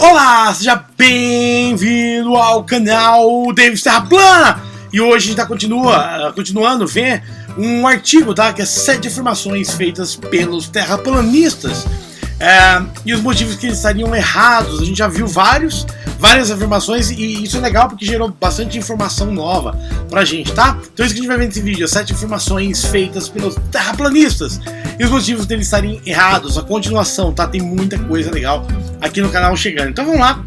Olá, seja bem-vindo ao canal Davis Terra Plana! E hoje a gente está continuando a ver um artigo, tá? Que é 7 afirmações feitas pelos terraplanistas e os motivos que eles estariam errados. A gente já viu várias afirmações e isso é legal porque gerou bastante informação nova pra gente, tá? Então isso que a gente vai ver nesse vídeo, 7 afirmações feitas pelos terraplanistas e os motivos deles estarem errados, a continuação, tá? Tem muita coisa legal aqui no canal chegando. Então vamos lá,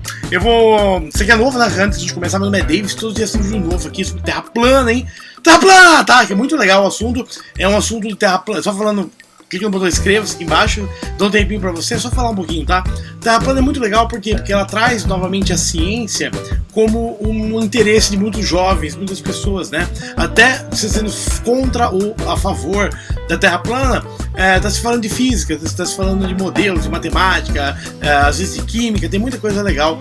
você que é novo, né? Antes de começar, meu nome é Davis, todos os dias tem um vídeo novo aqui sobre terra plana, hein? Terra plana, tá? Que é muito legal o assunto, é um assunto de terra plana, só falando. Clica no botão inscreva-se aqui embaixo, dá um tempinho pra você, só falar um pouquinho, tá? Terra plana é muito legal porque ela traz novamente a ciência como um interesse de muitos jovens, muitas pessoas, né? Até você sendo contra ou a favor da Terra plana, tá se falando de física, tá se falando de modelos, de matemática, às vezes de química, tem muita coisa legal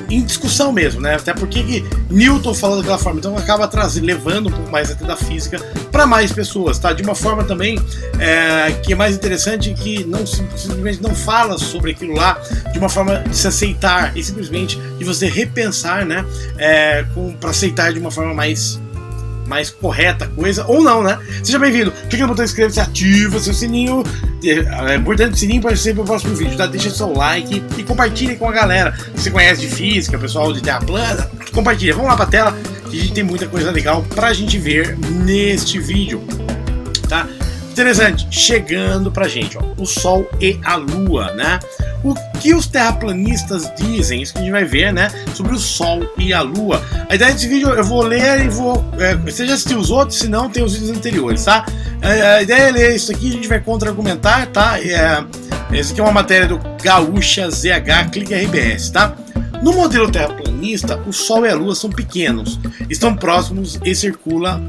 em discussão mesmo, né? Até porque que Newton falou daquela forma, então acaba levando um pouco mais até da física para mais pessoas, tá? De uma forma também que é mais interessante, que simplesmente não fala sobre aquilo lá de uma forma de se aceitar e simplesmente de você repensar, né? Para aceitar de uma forma mais correta a coisa, ou não, né? Seja bem-vindo, clica no botão inscreva-se, ativa seu sininho, é importante o sininho para receber o próximo vídeo, tá? Deixa seu like e compartilha com a galera que você conhece de física, pessoal de terra plana, compartilha. Vamos lá pra tela, que a gente tem muita coisa legal pra gente ver neste vídeo, tá? Interessante, chegando pra gente, ó, o Sol e a Lua, né? O que os terraplanistas dizem, isso que a gente vai ver, né, sobre o Sol e a Lua. A ideia desse vídeo eu vou ler e você já assistiu os outros, se não tem os vídeos anteriores, tá? A ideia é ler isso aqui, a gente vai contra-argumentar, tá? Essa aqui é uma matéria do Gaúcha ZH, clique RBS, tá? No modelo terraplanista, o Sol e a Lua são pequenos, estão próximos e circulam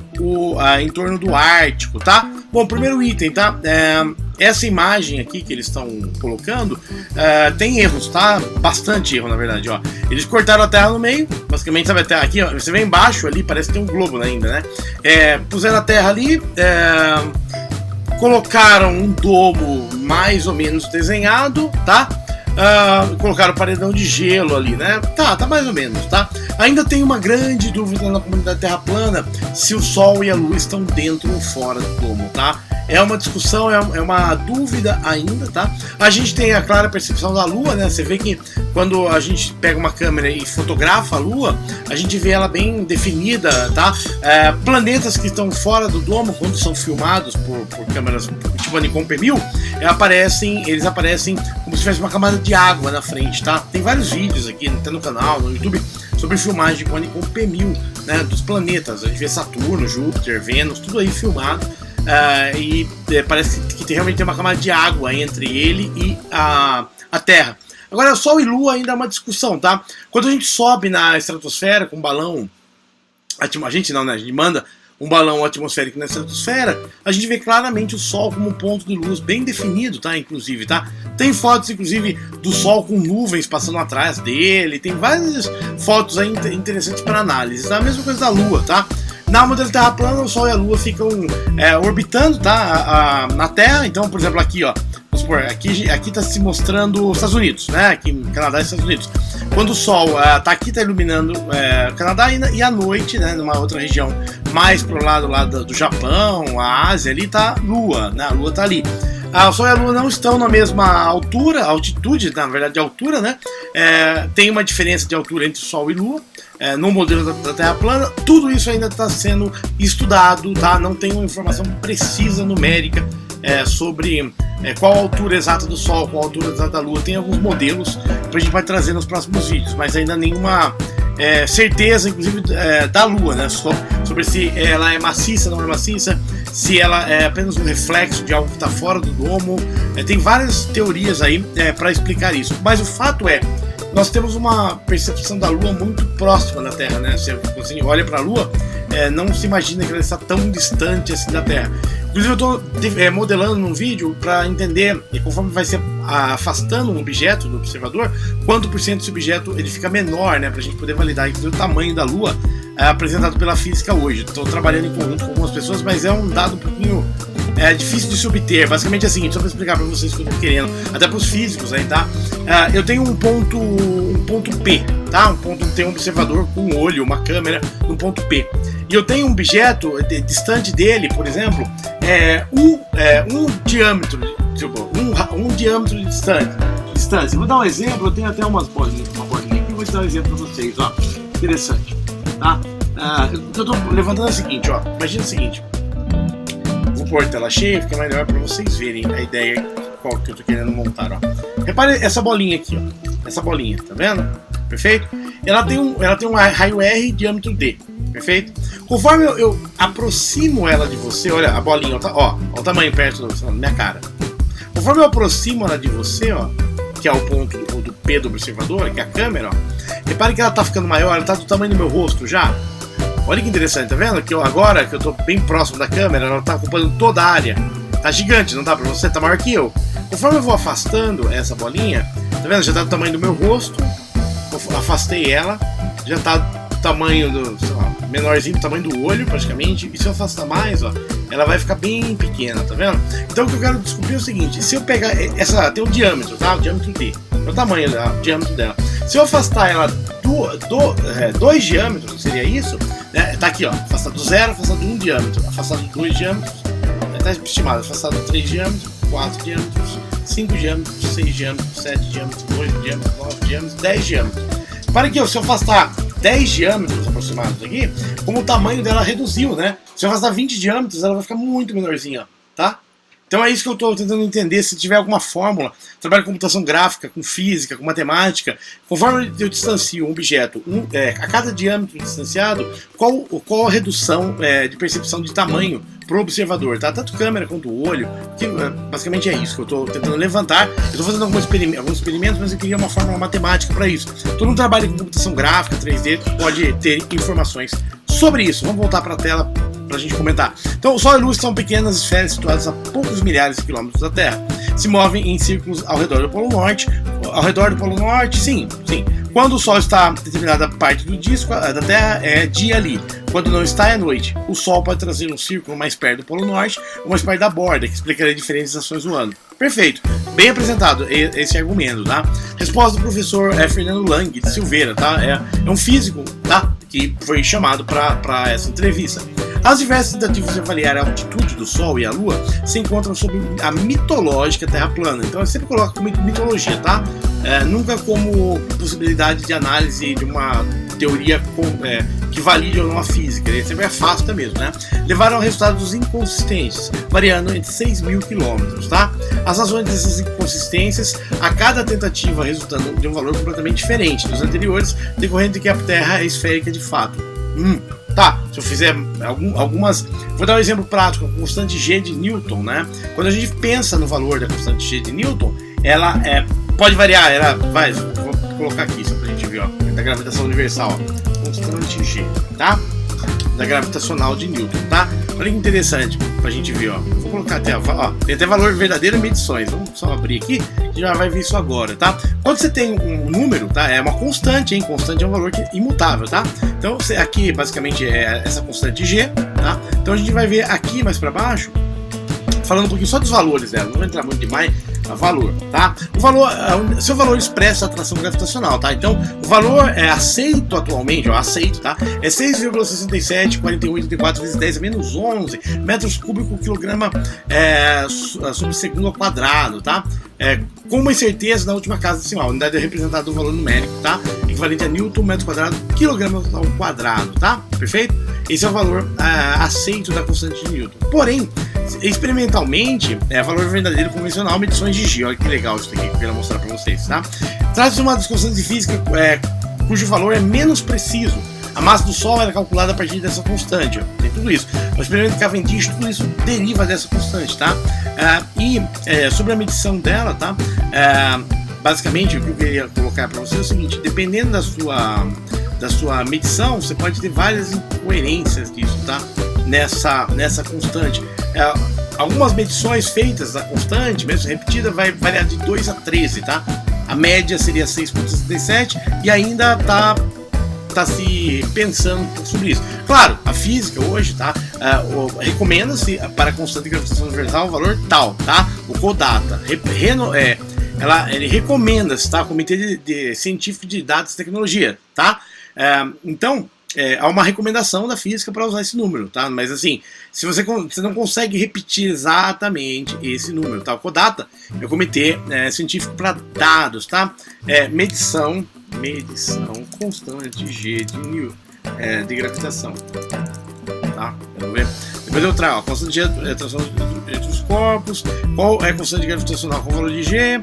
em torno do Ártico, tá? Bom, primeiro item, tá? Essa imagem aqui que eles estão colocando tem erros, tá? Bastante erro, na verdade, ó. Eles cortaram a Terra no meio, basicamente, sabe, a Terra aqui, ó, você vê embaixo ali, parece que tem um globo ainda, né? Puseram a Terra ali, colocaram um domo mais ou menos desenhado, tá? Colocaram paredão de gelo ali, né? Tá mais ou menos, tá? Ainda tem uma grande dúvida na comunidade terra plana se o Sol e a Lua estão dentro ou fora do domo, tá? É uma discussão, é uma dúvida ainda, tá? A gente tem a clara percepção da Lua, né? Você vê que quando a gente pega uma câmera e fotografa a Lua, a gente vê ela bem definida, tá? Planetas que estão fora do domo, quando são filmados por câmeras tipo a Nikon P1000, eles aparecem como se tivesse uma camada de água na frente, tá? Tem vários vídeos aqui, até no canal, no YouTube, sobre filmagem com a Nikon P1000, né? Dos planetas. A gente vê Saturno, Júpiter, Vênus, tudo aí filmado. Parece que realmente tem uma camada de água entre ele e a Terra. Agora, Sol e Lua ainda é uma discussão, tá? Quando a gente sobe na estratosfera com um balão, a gente manda um balão atmosférico na estratosfera, a gente vê claramente o Sol como um ponto de luz bem definido, tá? Inclusive, tá? Tem fotos, inclusive, do Sol com nuvens passando atrás dele, tem várias fotos aí interessantes para análise, tá? A mesma coisa da Lua, tá? Na modelo terra plana, o Sol e a Lua ficam orbitando, tá? Na Terra. Então, por exemplo, aqui, ó, vamos supor, aqui está se mostrando os Estados Unidos, né? Aqui no Canadá e Estados Unidos. Quando o Sol tá iluminando o Canadá e à noite, né? Numa outra região mais pro lado lá do Japão, a Ásia, ali tá Lua, né? A Lua tá ali. O Sol e a Lua não estão na mesma altitude, na verdade, de altura, né? Tem uma diferença de altura entre Sol e Lua. No modelo da Terra plana, tudo isso ainda está sendo estudado, tá? Não tem uma informação precisa, numérica, sobre qual a altura exata do Sol, qual a altura exata da Lua. Tem alguns modelos que a gente vai trazer nos próximos vídeos, mas ainda nenhuma certeza, inclusive, da Lua, né? Sobre se ela é maciça, não é maciça, se ela é apenas um reflexo de algo que está fora do domo. Tem várias teorias aí para explicar isso, mas o fato é, nós temos uma percepção da Lua muito próxima da Terra, né? Você olha para a Lua, não se imagina que ela está tão distante assim da Terra. Inclusive eu estou modelando num vídeo para entender, e conforme vai se afastando um objeto do observador, quanto por cento desse objeto ele fica menor, né? Para a gente poder validar inclusive o tamanho da Lua apresentado pela física hoje. Estou trabalhando em conjunto com algumas pessoas, mas é um dado um pouquinho difícil de se obter. Basicamente assim, só para explicar para vocês o que eu estou querendo, até para os físicos aí, tá? eu tenho um ponto P, tá? Tem um observador com um olho, uma câmera no ponto P. E eu tenho um objeto distante dele, por exemplo, um diâmetro, tipo, um diâmetro de distância. Vou dar um exemplo, eu tenho até uma bolinha aqui, vou te dar um exemplo para vocês, ó. Interessante, tá? O que eu tô levantando é o seguinte, ó. Imagina o seguinte. Vou pôr a tela cheia, fica melhor para vocês verem a ideia qual que eu tô querendo montar, ó. Repare essa bolinha aqui, ó. Essa bolinha, tá vendo? Perfeito? Ela tem um raio R e diâmetro D. Perfeito? Conforme eu aproximo ela de você, olha a bolinha, ó o tamanho perto da minha cara. Conforme eu aproximo ela de você, ó, que é o ponto do P do observador, que é a câmera, ó, repare que ela tá ficando maior, ela tá do tamanho do meu rosto já. Olha que interessante, tá vendo? Que agora que eu tô bem próximo da câmera, ela tá ocupando toda a área. Tá gigante, não tá pra você? Tá maior que eu. Conforme eu vou afastando essa bolinha, tá vendo? Já tá do tamanho do meu rosto. Eu afastei ela, já tá do tamanho do, sei lá, menorzinho do tamanho do olho praticamente. E se eu afastar mais, ó, ela vai ficar bem pequena, tá vendo? Então o que eu quero descobrir é o seguinte: se eu pegar essa, tem um diâmetro, tá? O diâmetro D, é o tamanho dela, o diâmetro dela. Se eu afastar ela dois diâmetros, seria isso? Né? Tá aqui, ó, afastado do 0, afastado de 1 diâmetro, afastado de 2 diâmetros, tá estimado, afastado de 3 diâmetros, 4 diâmetros, 5 diâmetros, 6 diâmetros, 7 diâmetros, 8 diâmetros, 9 diâmetros, 10 diâmetros. Para que se eu afastar 10 diâmetros aproximados aqui, como o tamanho dela reduziu, né? Se eu afastar 20 diâmetros, ela vai ficar muito menorzinha, tá? Então é isso que eu estou tentando entender. Se tiver alguma fórmula, trabalho com computação gráfica, com física, com matemática, conforme eu distancio um objeto a cada diâmetro distanciado, qual a redução de percepção de tamanho para o observador, tá? Tanto câmera quanto o olho, que basicamente é isso que eu estou tentando levantar. Eu estou fazendo alguns experimentos, mas eu queria uma fórmula matemática para isso. Todo mundo trabalha com computação gráfica, 3D, pode ter informações sobre isso. Vamos voltar para a tela para a gente comentar. Então, o Sol e a Lua são pequenas esferas situadas a poucos milhares de quilômetros da Terra. Se movem em círculos ao redor do Polo Norte. Ao redor do Polo Norte, sim. Quando o Sol está em determinada parte do disco da Terra, é dia ali. Quando não está, é noite. O Sol pode trazer um círculo mais perto do Polo Norte ou mais perto da borda, que explicaria diferentes estações do ano. Perfeito. Bem apresentado esse argumento, tá? Resposta do professor Fernando Lang de Silveira, tá? É um físico, tá? Que foi chamado para essa entrevista. As diversas tentativas de avaliar a altitude do Sol e a Lua se encontram sob a mitológica Terra plana. Então eu sempre coloco como mitologia, tá? Nunca como possibilidade de análise de uma teoria que valide ou não a física. Sempre é fácil mesmo, né? Levaram a resultados inconsistentes, variando entre 6.000 quilômetros, tá? As razões dessas inconsistências, a cada tentativa resultando de um valor completamente diferente dos anteriores, decorrente de que a Terra é esférica de fato. Tá, se eu fizer algumas... Vou dar um exemplo prático, a constante G de Newton, né? Quando a gente pensa no valor da constante G de Newton, ela pode variar, vou colocar aqui só pra gente ver, ó, da gravitação universal, ó, constante G, tá? Da gravitacional de Newton, tá? Olha que interessante pra gente ver, ó. Vou colocar até, ó, tem até valor verdadeiro em medições. Vamos só abrir aqui, que já vai ver isso agora, tá? Quando você tem um número, tá? É uma constante, hein? Constante é um valor imutável, tá? Então, aqui basicamente é essa constante G, tá? Então a gente vai ver aqui mais pra baixo, falando um pouquinho só dos valores dela, não vou entrar muito demais no valor, tá? O valor, seu valor expressa a atração gravitacional, tá? Então, o valor aceito atualmente, ó, aceito, tá? É 6,674884 vezes 10 a menos 11 metros cúbicos por quilograma sobre segundo ao quadrado, tá? Com uma incerteza na última casa decimal, a unidade é representada do valor numérico, tá? Equivalente a Newton, metro quadrado, quilograma ao quadrado, tá? Perfeito? Esse é o valor aceito da constante de Newton. Porém, experimentalmente, é valor verdadeiro convencional, medições de G. Olha que legal isso aqui que eu quero mostrar para vocês, tá? Trata-se de uma das constantes de física cujo valor é menos preciso. A massa do Sol era calculada a partir dessa constante, ó. Tem tudo isso. O experimento de Cavendish, tudo isso deriva dessa constante, tá? Sobre a medição dela, tá? Basicamente, o que eu queria colocar para você é o seguinte: dependendo da sua medição, você pode ter várias incoerências disso, tá? Nessa constante. Algumas medições feitas da constante, mesmo repetida, vai variar de 2 a 13, tá? A média seria 6,67 e ainda tá se pensando sobre isso. Claro, a física hoje, tá? Recomenda-se para a constante de gravitação universal o valor tal, tá? O CODATA. ele recomenda, tá? Comitê Científico de Dados e Tecnologia, tá? Então, há uma recomendação da física para usar esse número, tá? Mas assim, se você não consegue repetir exatamente esse número, tá? O CODATA é o Comitê Científico para Dados, tá? Medição constante G de gravitação, tá? Vamos ver. Depois eu trago a constante de atração entre os corpos, qual é a constante gravitacional com o valor de G,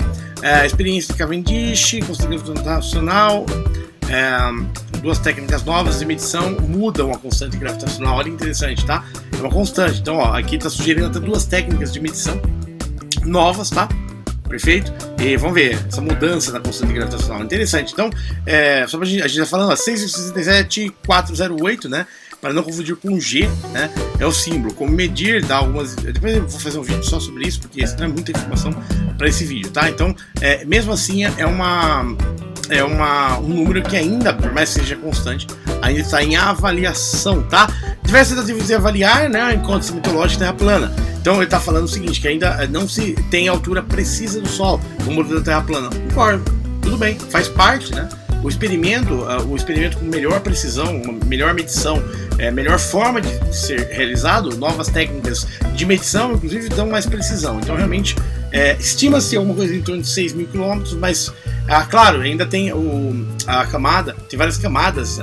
experiência de Cavendish, constante gravitacional, duas técnicas novas de medição mudam a constante gravitacional. Olha que interessante, tá? É uma constante. Então, ó, aqui está sugerindo até duas técnicas de medição novas, tá? Perfeito? E vamos ver essa mudança da constante gravitacional. Interessante. Então, só pra a gente tá falando, 6,67408, né? Para não confundir com G, né? É o símbolo. Como medir, dá algumas. Depois eu vou fazer um vídeo só sobre isso, porque isso não é muita informação para esse vídeo, tá? Então, mesmo assim, um número que ainda, por mais que seja constante, ainda está em avaliação, tá? Diversas tentativas de avaliar, né, encontros mitológicos Terra plana. Então ele está falando o seguinte, que ainda não se tem a altura precisa do Sol no modelo da Terra plana. Concordo, tudo bem, faz parte, né? O experimento com melhor precisão, uma melhor medição, melhor forma de ser realizado, novas técnicas de medição, inclusive, dão mais precisão. Então, realmente, estima-se alguma coisa em torno de 6.000 km, mas, claro, ainda tem a camada, tem várias camadas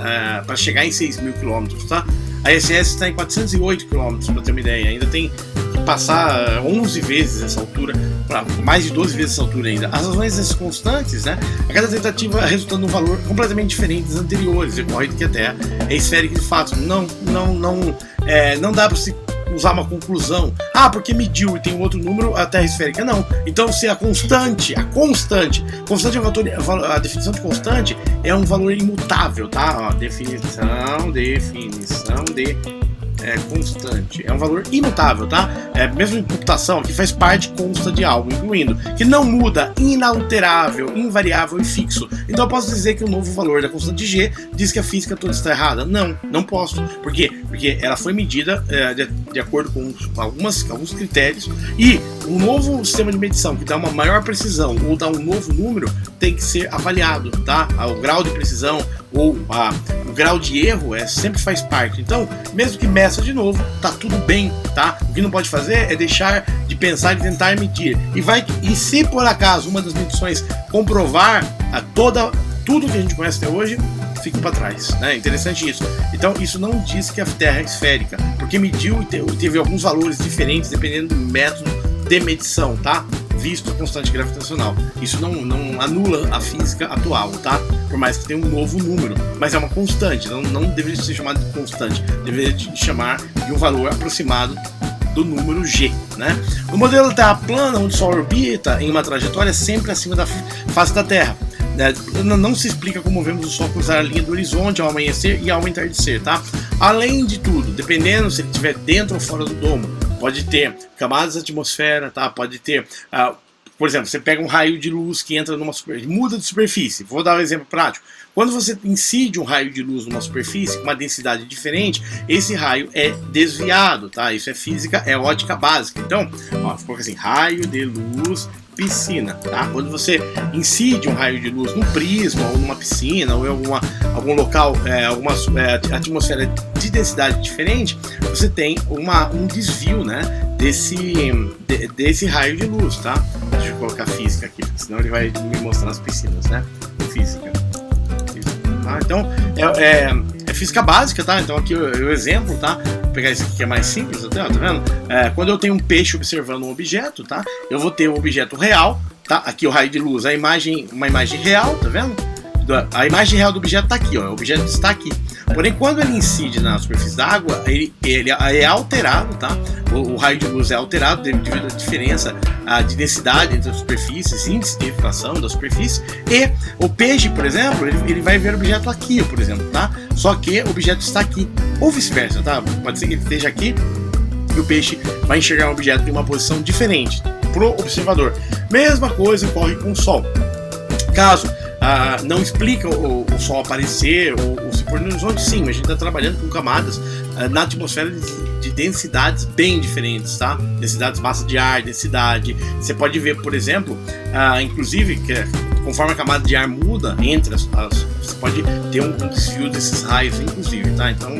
para chegar em 6.000 km, tá? A ISS está em 408 km, para ter uma ideia, ainda tem que passar 11 vezes essa altura, mais de 12 vezes essa altura ainda. As razões dessas constantes, né? A cada tentativa resultando num valor completamente diferente dos anteriores, ocorre que a Terra é esférica de fato. Não dá para se usar uma conclusão, porque mediu e tem um outro número, a Terra é esférica. Não. Então, se a constante é um valor, a definição de constante é um valor imutável, tá? Ó, definição de constante. É um valor imutável, tá? Mesmo em computação, que faz parte, consta de algo, incluindo que não muda, inalterável, invariável e fixo. Então eu posso dizer que o novo valor da constante G diz que a física toda está errada? Não posso. Por quê? Porque ela foi medida de acordo com alguns critérios, e um novo sistema de medição que dá uma maior precisão ou dá um novo número tem que ser avaliado, tá? O grau de precisão ou o grau de erro sempre faz parte. Então, mesmo que meça de novo, tá tudo bem, tá? O que não pode fazer é deixar de pensar e tentar medir. E se por acaso uma das medições comprovar tudo que a gente conhece até hoje, fica para trás, né? Interessante isso. Então, isso não diz que a Terra é esférica, porque mediu e teve alguns valores diferentes dependendo do método de medição, tá? Visto a constante gravitacional. Isso não anula a física atual, tá? Por mais que tenha um novo número, mas é uma constante, não deveria ser chamado de constante, deveria chamar de um valor aproximado do número G, né? No modelo da Terra plana, onde o Sol orbita em uma trajetória sempre acima da face da Terra, né? Não se explica como vemos o Sol cruzar a linha do horizonte ao amanhecer e ao entardecer, tá? Além de tudo, dependendo se ele estiver dentro ou fora do domo, pode ter camadas da atmosfera, tá? Pode ter, por exemplo, você pega um raio de luz que entra numa superfície, muda de superfície. Vou dar um exemplo prático. Quando você incide um raio de luz numa superfície com uma densidade diferente, esse raio é desviado, tá? Isso é física, é ótica básica. Então, ficou assim, raio de luz, piscina, tá? Quando você incide um raio de luz num prisma ou numa piscina ou em algum local, alguma atmosfera de densidade diferente, você tem um desvio, né, desse raio de luz, tá? Deixa eu colocar física aqui, porque senão ele vai me mostrar as piscinas, né? Física. Tá? Então, é física básica, tá? Então aqui o exemplo, tá? Vou pegar esse aqui que é mais simples até, ó, tá vendo? Quando eu tenho um peixe observando um objeto, tá? Eu vou ter um objeto real, tá? Aqui o raio de luz, uma imagem real, tá vendo? A imagem real do objeto está aqui, ó, o objeto está aqui. Porém, quando ele incide na superfície da água, ele é alterado, tá? O raio de luz é alterado devido à diferença de densidade entre as superfícies, índice de refração da superfície. E o peixe, por exemplo, ele vai ver o objeto aqui, por exemplo, tá? Só que o objeto está aqui, ou vice-versa, tá? Pode ser que ele esteja aqui e o peixe vai enxergar um objeto em uma posição diferente pro observador. Mesma coisa ocorre com o Sol. Caso não explica o Sol aparecer ou se pôr no horizonte, sim, mas a gente está trabalhando com camadas na atmosfera de densidades bem diferentes, tá? Densidades, massa de ar, densidade. Você pode ver, por exemplo, inclusive, que conforme a camada de ar muda entre você pode ter um desvio desses raios, inclusive, tá? Então,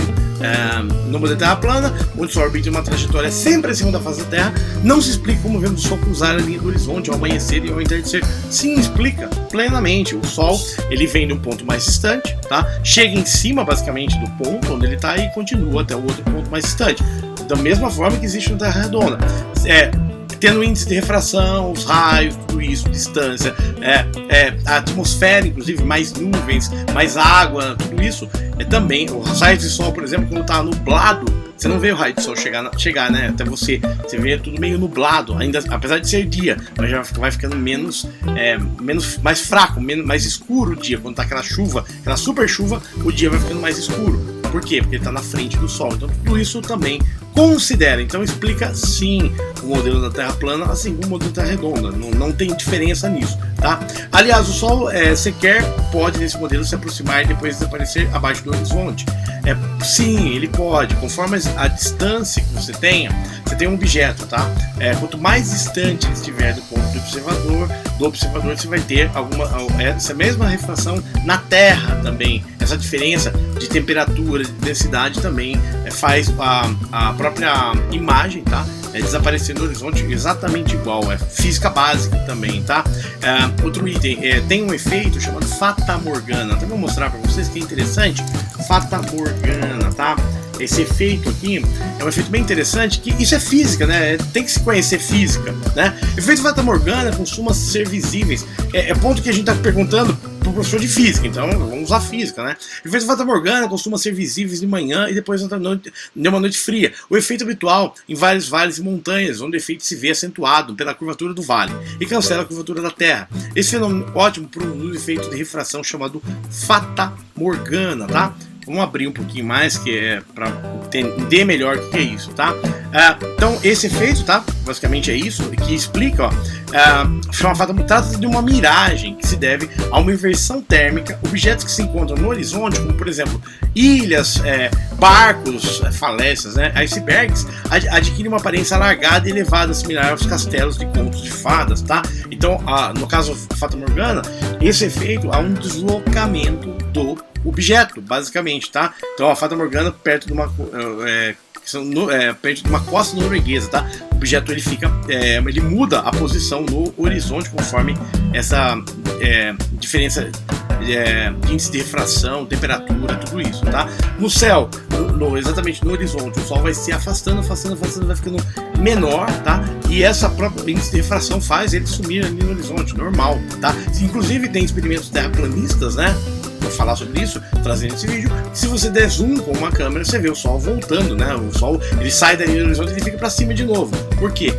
no modelo Terra plana, onde o Sol orbita uma trajetória sempre acima da face da Terra, não se explica como vemos o Sol cruzar a linha do horizonte ao amanhecer e ao entardecer. Sim, explica plenamente. O Sol, ele vem de um ponto mais distante, tá? Chega em cima, basicamente, do ponto onde ele está e continua até o outro ponto mais distante. Da mesma forma que existe na Terra redonda. Tendo índice de refração, os raios, tudo isso, distância, a atmosfera, inclusive, mais nuvens, mais água, tudo isso, também, os raios de sol, por exemplo, quando está nublado, você não vê o raio de sol chegar, né, até você vê tudo meio nublado, ainda, apesar de ser dia, mas já vai ficando mais fraco, mais escuro o dia, quando tá aquela chuva, aquela super chuva, o dia vai ficando mais escuro. Por quê? Porque ele está na frente do Sol. Então tudo isso também considera. Então explica sim o modelo da Terra plana, assim como o modelo da Terra redonda. Não tem diferença nisso, tá? Aliás, o Sol sequer pode nesse modelo se aproximar e depois desaparecer abaixo do horizonte. Sim, ele pode. Conforme a distância que você tem um objeto, tá? Quanto mais distante ele estiver do ponto do observador você vai ter essa mesma refração na Terra também. Essa diferença de temperatura, de densidade também faz a própria imagem, tá? Desaparecer no horizonte exatamente igual, física básica também, tá? Outro item, tem um efeito chamado Fata Morgana, até vou mostrar para vocês que é interessante. Fata Morgana, tá? Esse efeito aqui é um efeito bem interessante, que isso é física, né? Tem que se conhecer física, né? Efeito Fata Morgana costuma ser visíveis, ponto que a gente está perguntando para o professor de física, então vamos usar física, né? O efeito Fata Morgana costuma ser visíveis de manhã e depois de uma noite fria. O efeito habitual em vários vales e montanhas, onde o efeito se vê acentuado pela curvatura do vale e cancela a curvatura da Terra. Esse fenômeno é ótimo para um efeito de refração chamado Fata Morgana, tá? Vamos abrir um pouquinho mais, que é para entender melhor o que é isso, tá? Então, esse efeito, tá? Basicamente é isso, que explica, ó. Trata de uma miragem que se deve a uma inversão térmica. Objetos que se encontram no horizonte, como por exemplo ilhas, barcos, falésias, né? Icebergs, adquirem uma aparência alargada e elevada, similar aos castelos de contos de fadas, tá? Então, no caso Fata Morgana, esse efeito há um deslocamento do objeto, basicamente, tá? Então a Fata Morgana perto de uma costa norueguesa, tá? O objeto ele muda a posição no horizonte conforme essa diferença de índice de refração, temperatura, tudo isso, tá? No céu, exatamente no horizonte, o Sol vai se afastando, vai ficando menor, tá? E essa própria índice de refração faz ele sumir ali no horizonte, normal, tá? Inclusive tem experimentos terraplanistas, né? Vou falar sobre isso, trazendo esse vídeo. Se você der zoom com uma câmera, você vê o Sol voltando, né? O Sol, ele sai dali do horizonte e ele fica para cima de novo. Por quê?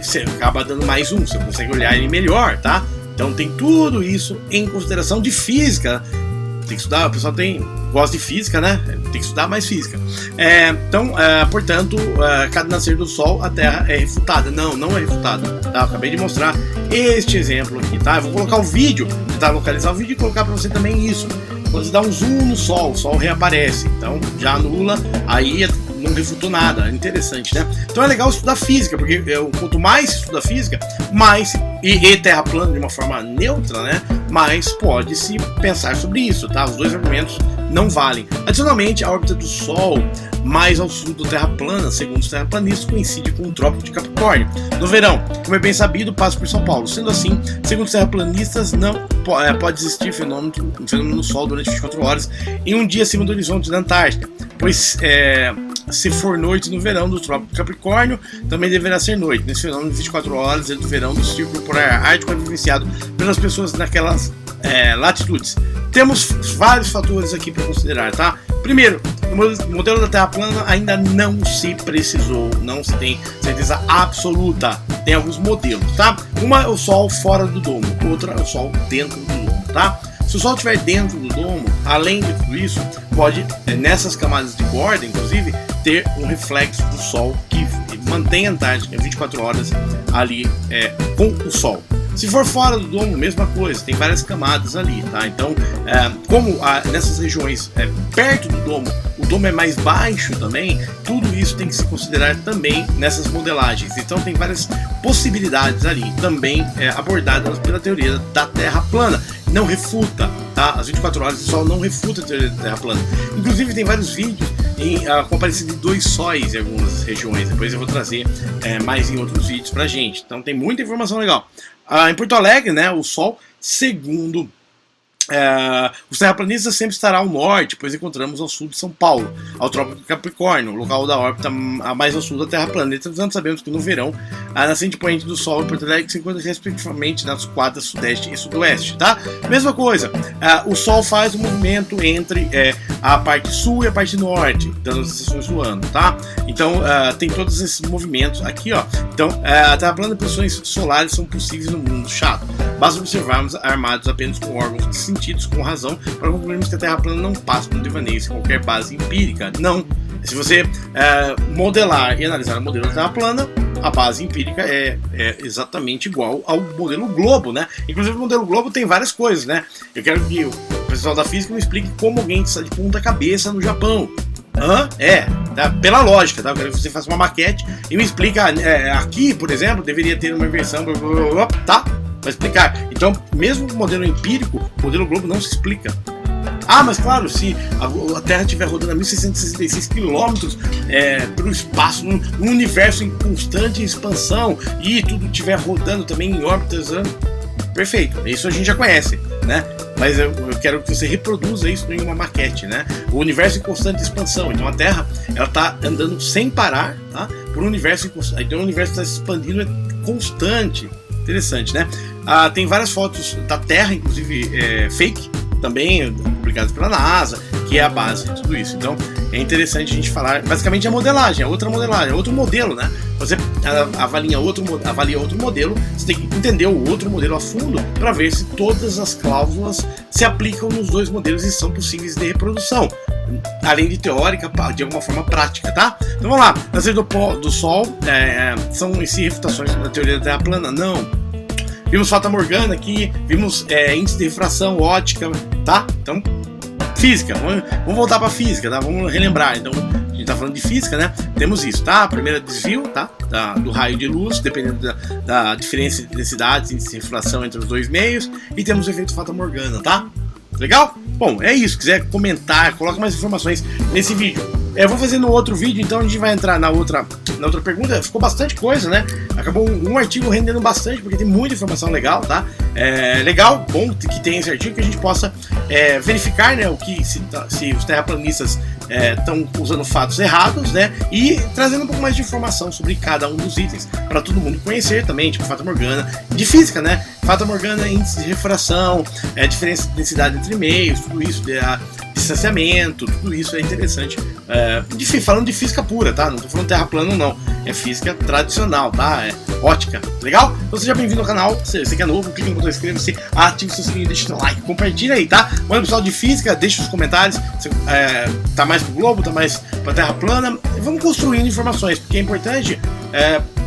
Você acaba dando mais zoom, você consegue olhar ele melhor, tá? Então tem tudo isso em consideração de física. Tem que estudar, o pessoal gosta de física, né? Tem que estudar mais física. Portanto, cada nascer do Sol, a Terra é refutada. Não é refutada, tá? Eu acabei de mostrar este exemplo aqui, tá? Eu vou colocar o vídeo, tentar localizar o vídeo e colocar para você também isso. Quando você dá um zoom no Sol, o Sol reaparece. Então, já anula, aí não refutou nada. É interessante, né? Então é legal estudar física, porque quanto mais estuda física, mais e Terra plana de uma forma neutra, né? Mais pode-se pensar sobre isso, tá? Os dois argumentos não valem. Adicionalmente, a órbita do Sol mais ao sul do Terra plana, segundo os terraplanistas, coincide com o Trópico de Capricórnio. No verão, como é bem sabido, passa por São Paulo. Sendo assim, segundo os terraplanistas, não pode existir fenômeno do Sol durante 24 horas em um dia acima do horizonte da Antártica, pois se for noite no verão do Trópico de Capricórnio, também deverá ser noite. Nesse fenômeno, 24 horas do verão do Círculo Polar Ártico é vivenciado pelas pessoas naquelas latitudes. Temos vários fatores aqui para considerar, tá? Primeiro, o modelo da Terra plana ainda não se precisou, não se tem certeza absoluta. Tem alguns modelos, tá? Uma é o Sol fora do domo, outra é o Sol dentro do domo, tá? Se o Sol estiver dentro do domo, além de tudo isso, pode, nessas camadas de borda, inclusive, ter um reflexo do Sol que mantém a Antártica 24 horas ali com o Sol. Se for fora do domo, mesma coisa, tem várias camadas ali, tá? Então, nessas regiões perto do domo, o domo é mais baixo também, tudo isso tem que se considerar também nessas modelagens. Então tem várias possibilidades ali, também abordadas pela teoria da Terra plana. Não refuta, tá? As 24 horas o Sol não refuta a teoria da Terra plana. Inclusive tem vários vídeos com a aparência de 2 sóis em algumas regiões. Depois eu vou trazer mais em outros vídeos pra gente. Então tem muita informação legal. Em Porto Alegre, né, o Sol, segundo os terraplanistas, sempre estará ao norte, pois encontramos ao sul de São Paulo, ao Trópico de Capricórnio, local da órbita mais ao sul da Terra plana. Entretanto, sabemos que no verão a nascente poente do Sol em Porto Alegre se encontra respectivamente nas quadras sudeste e sudoeste, tá? Mesma coisa, o Sol faz o movimento entre a parte sul e a parte norte, dando as estações do ano, tá? Então tem todos esses movimentos aqui, ó. Então a Terra plana e posições solares são possíveis no mundo chato. Basta observarmos armados apenas com órgãos sentidos com razão para concluirmos que a Terra plana não passa por um devaneio sem qualquer base empírica. Não. Se você modelar e analisar o modelo da Terra plana, a base empírica é exatamente igual ao modelo globo, né? Inclusive o modelo globo tem várias coisas, né? Eu quero que o pessoal da física me explique como alguém está de ponta cabeça no Japão. Tá? Pela lógica, tá? Eu quero que você faça uma maquete e me explica, aqui, por exemplo, deveria ter uma inversão, tá? Para explicar. Então, mesmo o modelo empírico, o modelo globo não se explica. Mas claro, se a Terra estiver rodando a 1.666 km pelo espaço, num universo em constante expansão, e tudo estiver rodando também em órbitas, perfeito, isso a gente já conhece, né? Mas eu quero que você reproduza isso em uma maquete, né? O universo em constante expansão. Então a Terra, ela está andando sem parar, tá? Por um universo em constante. Então o universo está se expandindo constante. Interessante, né? Tem várias fotos da Terra, inclusive fake, também publicadas pela NASA, que é a base de tudo isso. Então é interessante a gente falar, basicamente a modelagem, outra modelagem, outro modelo, né? Você avalia outro modelo, você tem que entender o outro modelo a fundo para ver se todas as cláusulas se aplicam nos dois modelos e são possíveis de reprodução, além de teórica, de alguma forma prática, tá? Então vamos lá, nascer do Sol, são refutações da teoria da Terra plana? Não. Vimos Fata Morgana aqui, vimos índice de refração, ótica, tá? Então, física, vamos voltar para física, tá? Vamos relembrar. Então, a gente tá falando de física, né? Temos isso, tá? A primeira desvio, tá? Do raio de luz, dependendo da diferença de densidades, índice de refração entre os dois meios, e temos o efeito Fata Morgana, tá? Legal? Bom, é isso. Se quiser comentar, coloca mais informações nesse vídeo. Eu vou fazer no outro vídeo, então a gente vai entrar na outra pergunta. Ficou bastante coisa, né? Acabou um artigo rendendo bastante, porque tem muita informação legal, tá? Legal, bom que tem esse artigo, que a gente possa verificar, né, se os terraplanistas estão usando fatos errados, né? E trazendo um pouco mais de informação sobre cada um dos itens, para todo mundo conhecer também, tipo Fata Morgana, de física, né? Fata Morgana, índice de refração, diferença de densidade entre meios, tudo isso, distanciamento, tudo isso é interessante. Falando de física pura, tá? Não tô falando terra plana, não. É física tradicional, tá? É ótica. Legal? Então seja bem-vindo ao canal. Se você que é novo, clique no botão inscreva-se, ative o seu sininho, deixa o like, compartilha aí, tá? Manda pessoal de física, deixa os comentários. Se tá mais pro globo, tá mais pra terra plana. E vamos construindo informações, porque é importante,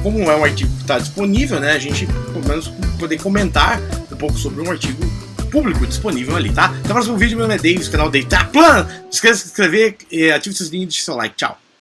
como é um artigo que está disponível, né? A gente, pelo menos, poder comentar um pouco sobre um artigo público disponível ali, tá? Até o próximo vídeo. Meu nome é Davis, canal Terra Plana. Não esqueça de se inscrever, ative o sininho e deixe seu like. Tchau!